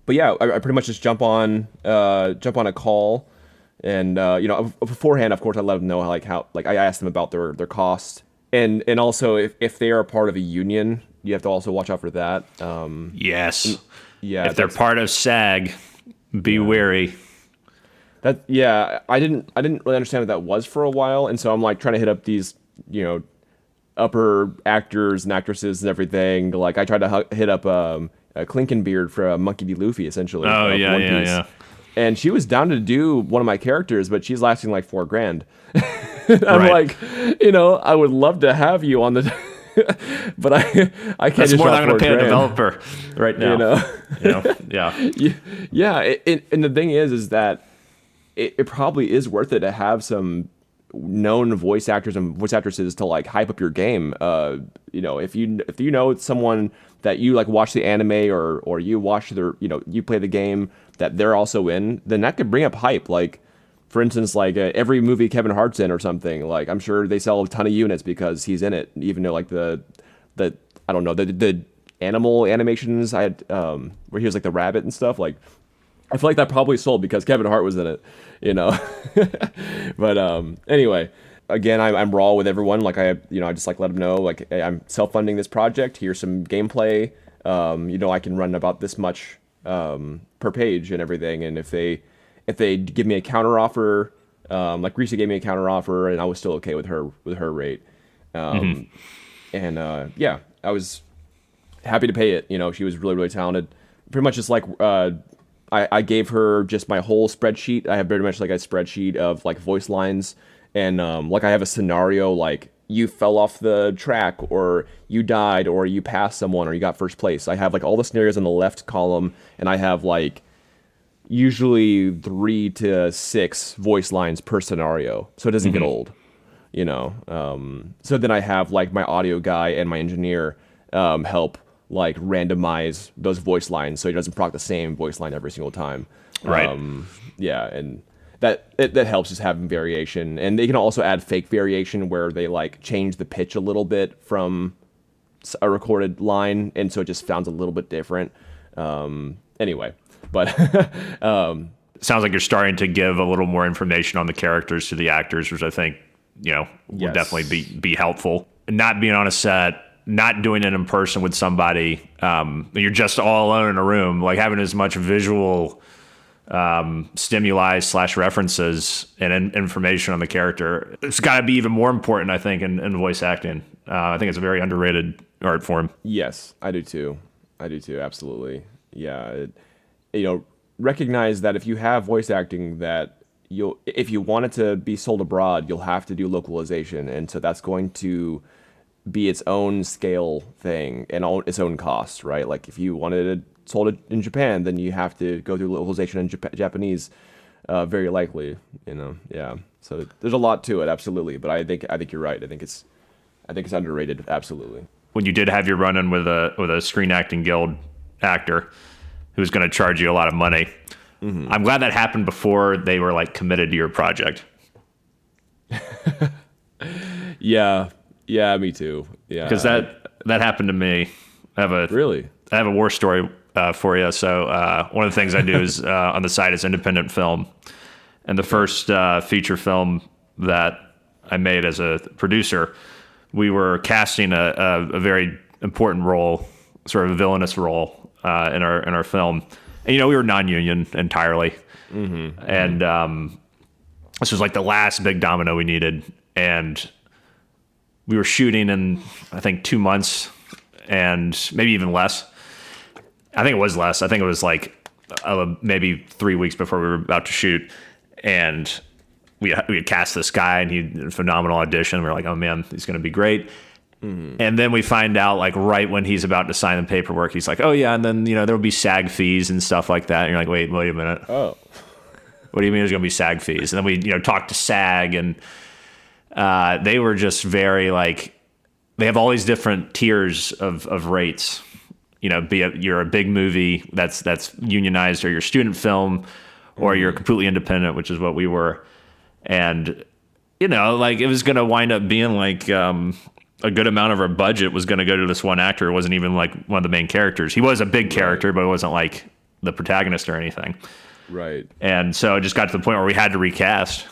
but yeah, I pretty much just jump on a call. And you know, beforehand, of course, I let them know how I asked them about their cost, and also if they are part of a union, you have to also watch out for that. Yes. Yeah. If they're part of SAG, be wary. That yeah, I didn't really understand what that was for a while, and so I'm like trying to hit up these, you know, upper actors and actresses and everything. Like I tried to hit up a Clinkenbeard for Monkey D. Luffy, essentially. Oh yeah. And she was down to do one of my characters, but she's lasting like $4,000. I'm like, you know, I would love to have you on the, but I can't. That's just more than I'm going to pay a $4,000. developer right now. Yeah. Yeah. And the thing is that it probably is worth it to have some known voice actors and voice actresses to like hype up your game. You know, if you know someone that you like watch the anime or you watch their, you know, you play the game that they're also in, then that could bring up hype. Like, for instance, like every movie Kevin Hart's in or something, like I'm sure they sell a ton of units because he's in it. Even though like the I don't know, the animal animations I had where he was like the rabbit and stuff, like I feel like that probably sold because Kevin Hart was in it, you know. But anyway, again, I'm raw with everyone. Like I just like let them know like, hey, I'm self-funding this project. Here's some gameplay. You know, I can run about this much per page and everything. And if they give me a counter offer, like Risa gave me a counter offer, and I was still okay with her rate. And yeah, I was happy to pay it. You know, she was really, really talented. Pretty much just like I gave her just my whole spreadsheet. I have very much like a spreadsheet of like voice lines, and like I have a scenario like you fell off the track, or you died, or you passed someone, or you got first place. I have like all the scenarios in the left column, and I have like usually 3 to 6 voice lines per scenario, so it doesn't get old, you know. So then I have like my audio guy and my engineer help like randomize those voice lines so he doesn't proc the same voice line every single time. Right. Yeah, and that helps just having variation. And they can also add fake variation where they like change the pitch a little bit from a recorded line, and so it just sounds a little bit different. Anyway, but Sounds like you're starting to give a little more information on the characters to the actors, which I think, will definitely be helpful. Not being on a set, not doing it in person with somebody, you're just all alone in a room, like having as much visual stimuli / references and information on the character. It's got to be even more important, I think, in voice acting. I think it's a very underrated art form. Yes, I do too. Absolutely. Yeah. Recognize that if you have voice acting that if you want it to be sold abroad, you'll have to do localization. And so that's going to be its own scale thing and its own cost, right? Like if you wanted it sold in Japan, then you have to go through localization in Japanese, very likely, yeah. So there's a lot to it, absolutely. But I think you're right. I think it's underrated, absolutely. When you did have your run-in with a Screen Acting Guild actor who was going to charge you a lot of money, I'm glad that happened before they were like committed to your project. Yeah, me too. Yeah, because that happened to me. I have a war story for you. So one of the things I do is on the side is independent film, and the first feature film that I made as a producer, we were casting a very important role, sort of a villainous role in our film. And, we were non-union entirely. And this was like the last big domino we needed. And we were shooting in, I think, 2 months and maybe even less. I think it was less. I think it was like maybe 3 weeks before we were about to shoot. And we had cast this guy, and he did a phenomenal audition. We were like, oh, man, he's going to be great. And then we find out, like, right when he's about to sign the paperwork, he's like, oh, yeah, and then, there'll be SAG fees and stuff like that. And you're like, wait a minute. Oh. What do you mean there's going to be SAG fees? And then we, talked to SAG, and they were just very, like, they have all these different tiers of rates. Be it you're a big movie that's unionized, or you're student film, or you're completely independent, which is what we were. And, like, it was going to wind up being like a good amount of our budget was going to go to this one actor. It wasn't even like one of the main characters. He was a big character, but it wasn't like the protagonist or anything. Right. And so it just got to the point where we had to recast,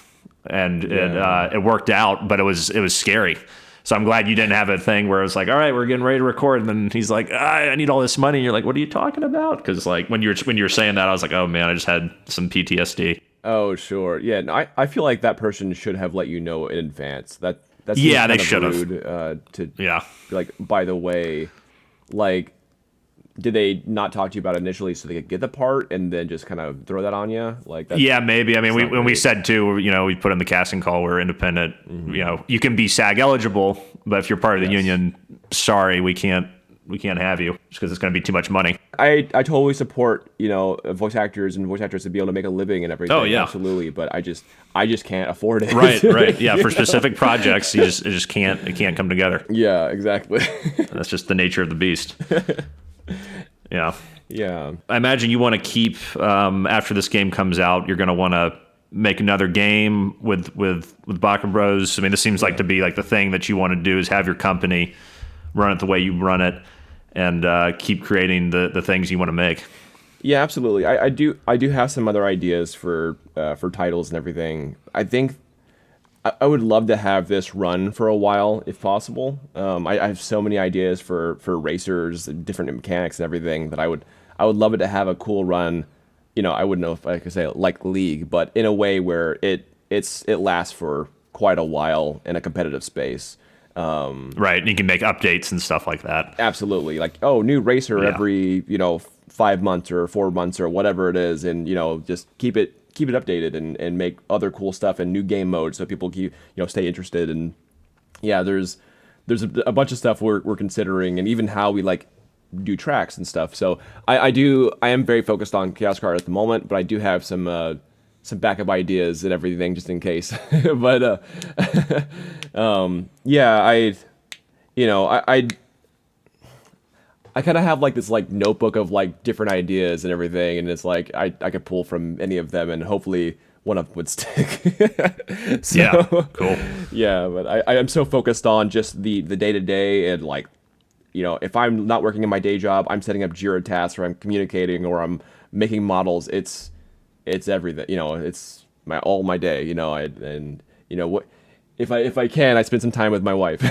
and it worked out, but it was scary. So I'm glad you didn't have a thing where it was like, all right, we're getting ready to record, and then he's like, I need all this money. And you're like, what are you talking about? Because like when you're saying that, I was like, oh man, I just had some PTSD. Oh sure, yeah. No, I feel like that person should have let you know in advance. That's they should have. To be like, by the way, like, did they not talk to you about it initially so they could get the part and then just kind of throw that on you? Like, maybe. I mean, when we said too, we put in the casting call, we're independent. You can be SAG eligible, but if you're part of the union, sorry, we can't have you just because it's going to be too much money. I totally support voice actors and voice actors to be able to make a living and everything. Oh yeah, absolutely. But I just can't afford it. Right. Yeah, for specific projects, it just can't come together. Yeah, exactly. That's just the nature of the beast. Yeah. Yeah. I imagine you want to keep after this game comes out, you're going to want to make another game with Baka Bros. I mean, this seems like to be like the thing that you want to do is have your company run it the way you run it, and keep creating the things you want to make. Yeah, absolutely. I do have some other ideas for titles and everything. I think I would love to have this run for a while if possible. I have so many ideas for racers, different mechanics and everything that I would love it to have a cool run. I wouldn't know if I could say it like League, but in a way where it lasts for quite a while in a competitive space. Right, and you can make updates and stuff like that. Absolutely, like new racer every 5 months or 4 months or whatever it is, and just keep it updated and make other cool stuff and new game modes so people keep stay interested. And yeah, there's a bunch of stuff we're considering, and even how we like do tracks and stuff. So I am very focused on Chaos Kart at the moment, but I do have some backup ideas and everything just in case. But yeah, I kind of have like this like notebook of like different ideas and everything, and it's like I could pull from any of them, and hopefully one of them would stick. So, yeah, cool. Yeah, but I am so focused on just the day to day, and like if I'm not working in my day job, I'm setting up Jira tasks, or I'm communicating, or I'm making models. It's it's everything. It's all my day. What if I can, I spend some time with my wife.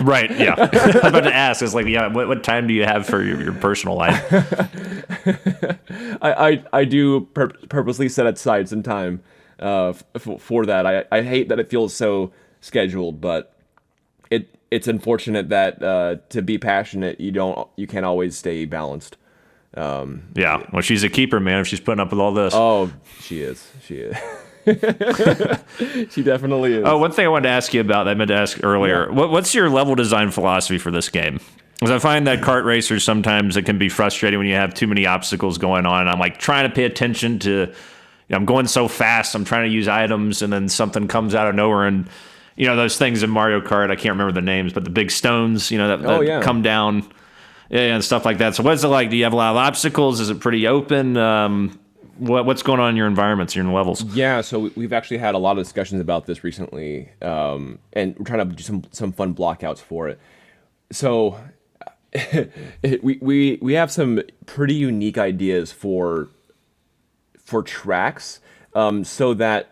Right. Yeah. I was about to ask. It's like, yeah, what time do you have for your personal life? I do purposely set aside some time for that. I hate that it feels so scheduled, but it's unfortunate that to be passionate, you can't always stay balanced. Yeah. Well, she's a keeper, man. If she's putting up with all this. Oh, she is. She definitely is. Oh, one thing I wanted to ask you about that I meant to ask earlier. Yeah. What's your level design philosophy for this game? Because I find that kart racers, sometimes it can be frustrating when you have too many obstacles going on. I'm like trying to pay attention to, I'm going so fast, I'm trying to use items, and then something comes out of nowhere. And, those things in Mario Kart, I can't remember the names, but the big stones, that come down and stuff like that. So what's it like? Do you have a lot of obstacles? Is it pretty open? What's going on in your environments, your levels? Yeah, so we've actually had a lot of discussions about this recently, and we're trying to do some fun blockouts for it. So we have some pretty unique ideas for tracks, so that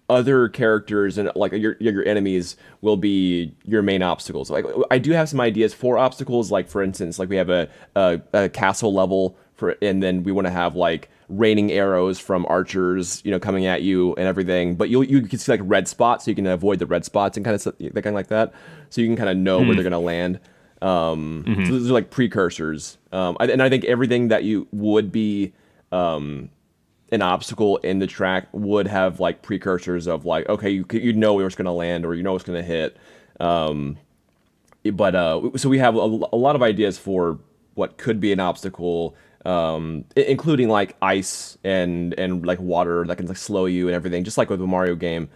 other characters and like your enemies will be your main obstacles. Like I do have some ideas for obstacles, like for instance, like we have a castle level and then we want to have like raining arrows from archers, coming at you and everything. But you can see like red spots, so you can avoid the red spots and kind of like that. So you can kind of know where they're gonna land. So those are like precursors. And I think everything that you would be an obstacle in the track would have like precursors of like, okay, you know where it's gonna land or it's gonna hit. So we have a lot of ideas for what could be an obstacle. Including like ice and like water that can like slow you and everything, just like with the Mario game.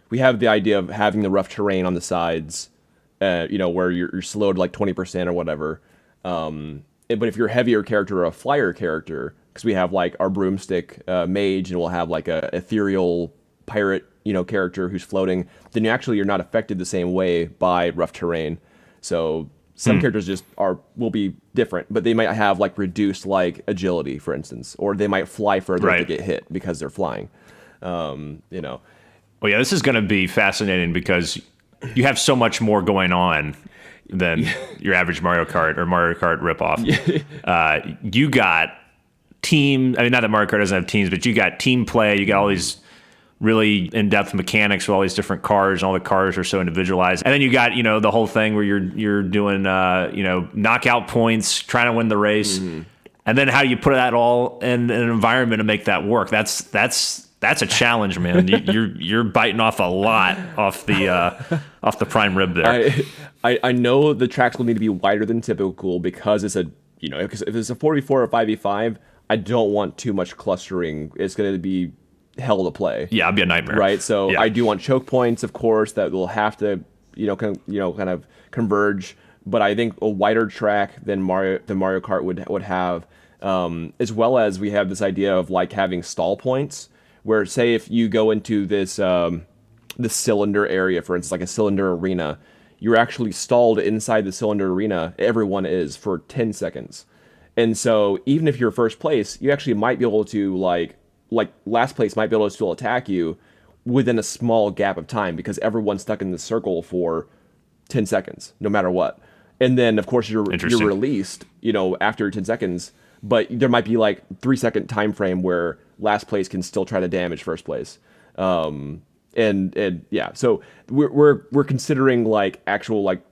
We have the idea of having the rough terrain on the sides, where you're slowed like 20% or whatever. But if you're a heavier character or a flyer character, because we have like our broomstick mage, and we'll have like a ethereal pirate, character who's floating, then you're not affected the same way by rough terrain. So some characters will be different, but they might have like reduced like agility, for instance, or they might fly further to get hit because they're flying. Well, yeah, this is going to be fascinating because you have so much more going on than your average Mario Kart or Mario Kart ripoff. You got team. I mean, not that Mario Kart doesn't have teams, but you got team play. You got all these really in-depth mechanics with all these different cars, and all the cars are so individualized. And then you got, the whole thing where you're doing, knockout points, trying to win the race. Mm-hmm. And then how you put that all in an environment to make that work. That's a challenge, man. You're biting off a lot off the prime rib there. I know the tracks will need to be wider than typical because it's if it's a 4v4 or 5v5, I don't want too much clustering. It's going to be hell to play. Yeah, it'd be a nightmare. Right. So yeah. I do want choke points, of course, that will have to, kind of converge. But I think a wider track than Mario Kart would have, as well as we have this idea of like having stall points, where say if you go into this this cylinder area, for instance, like a cylinder arena, you're actually stalled inside the cylinder arena. Everyone is for 10 seconds, and so even if you're first place, you actually might be able to like last place might be able to still attack you within a small gap of time because everyone's stuck in the circle for 10 seconds, no matter what. And then, of course, you're released, after 10 seconds. But there might be like 3-second time frame where last place can still try to damage first place. And yeah, so we're considering like actual like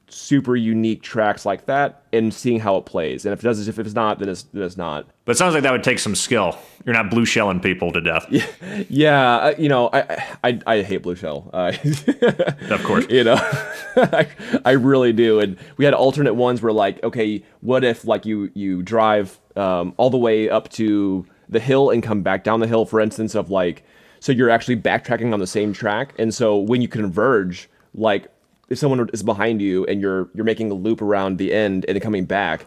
super unique tracks like that and seeing how it plays. And if it's not, then it's not. But it sounds like that would take some skill. You're not blue shelling people to death. Yeah. I hate blue shell. Of course. I really do. And we had alternate ones where like, okay, what if like you drive all the way up to the hill and come back down the hill, for instance, of like, so you're actually backtracking on the same track. And so when you converge, like if someone is behind you and you're making a loop around the end and then coming back,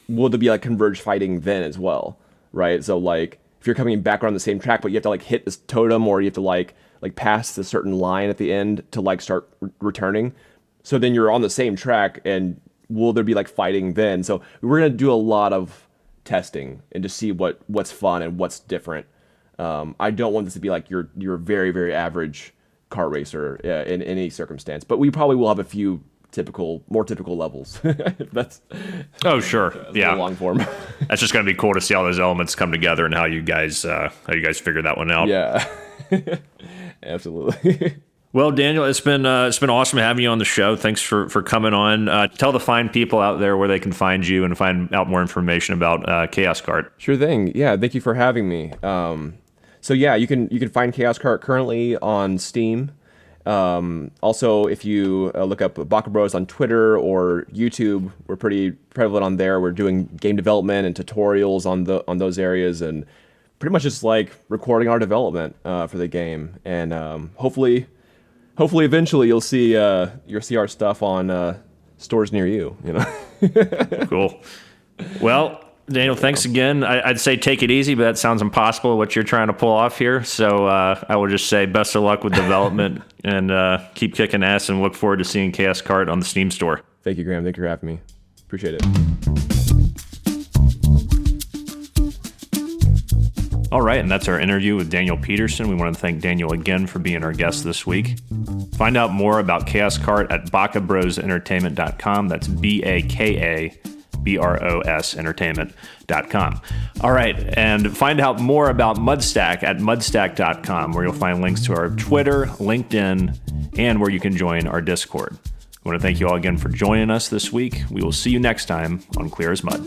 will there be like converged fighting then as well, right? So like if you're coming back around the same track, but you have to like hit this totem or you have to like pass a certain line at the end to like start returning. So then you're on the same track, and will there be like fighting then? So we're gonna do a lot of testing and to see what's fun and what's different. I don't want this to be like your very, very average kart racer in any circumstance, but we probably will have a few more typical levels. That's oh sure, yeah, long form. That's just going to be cool to see all those elements come together and how you guys figure that one out. Yeah, absolutely. Well, Daniel, it's been awesome having you on the show. Thanks for coming on. Tell the fine people out there where they can find you and find out more information about Chaos Kart. Sure thing. Yeah, thank you for having me. So yeah, you can find Chaos Kart currently on Steam. Also, if you look up Baka Bros on Twitter or YouTube, we're pretty prevalent on there. We're doing game development and tutorials on those areas, and pretty much just like recording our development for the game. And hopefully eventually you'll see our stuff on stores near you. You know. Cool. Well, Daniel, thanks again. I'd say take it easy, but that sounds impossible what you're trying to pull off here. So I will just say best of luck with development and keep kicking ass, and look forward to seeing Chaos Kart on the Steam store. Thank you, Graham. Thank you for having me. Appreciate it. All right, and that's our interview with Daniel Peterson. We want to thank Daniel again for being our guest this week. Find out more about Chaos Kart at BakaBrosEntertainment.com. That's BAKA Entertainment.com. All right, and find out more about Mudstack at mudstack.com, where you'll find links to our Twitter, LinkedIn, and where you can join our Discord. I want to thank you all again for joining us this week. We will see you next time on Clear as Mud.